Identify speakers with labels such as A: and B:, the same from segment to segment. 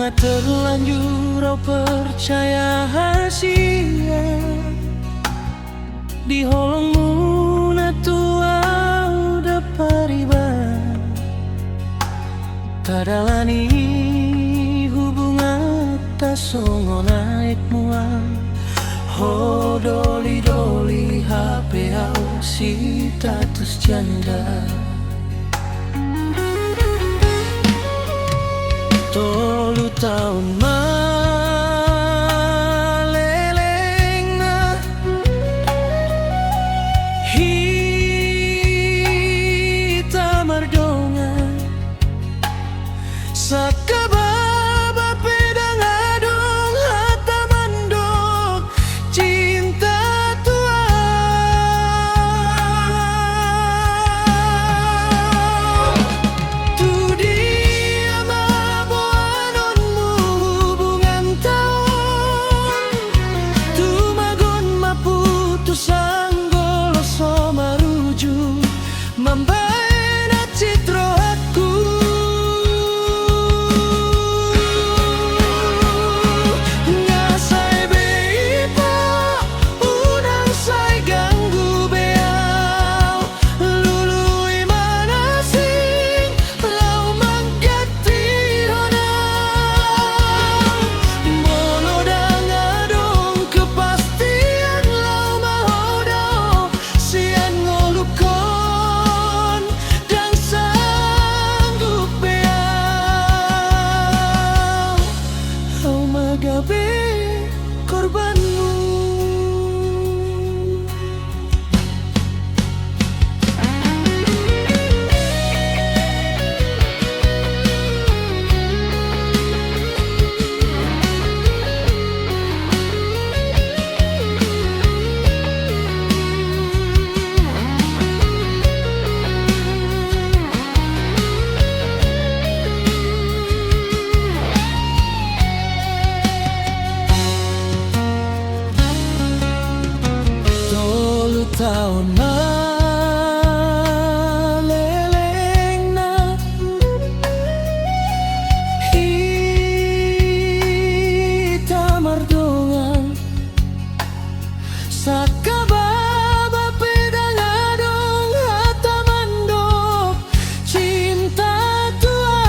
A: bunga terlanjur au percaya hasia di holongmu na tua udah pariba kadalani hubungan ta songo naik muang ho doli HP au si status janda tolu tahun malelengna hita mardonga sakababa pedang adong hata mandok cinta tua tu dia maboanonmu hubungan taon tu magon maputus anggolo so maruju mambaena citro aku ngasai beipa unang sai ganggu beau lului manasing lau manggati honang bolo dangadong kepastian lau mahodao sian ngolukon dan sanggup beau au magabe korbanmu. Tolu tahun malelengna hita mardongan sakababa pedang adong hata mandok cinta tua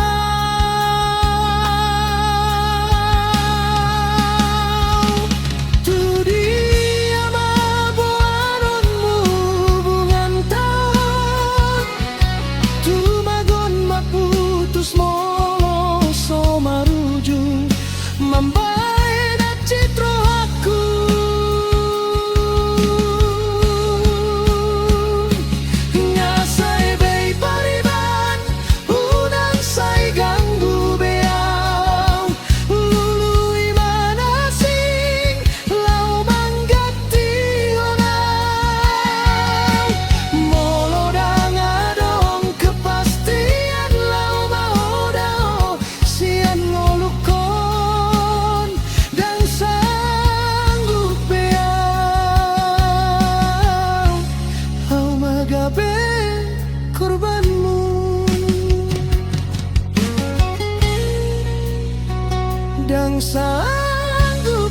A: tu dia maboanonmu hubungan taon tu magon maputus molo so maruju mambaena citro aku ngasai bei pariban unang sai ganggu beau lului manasing lau manggati honang molo dangadong kepastian lau mahodao sian ngolukon dan sanggup beau au magabe korbanmu dan sanggup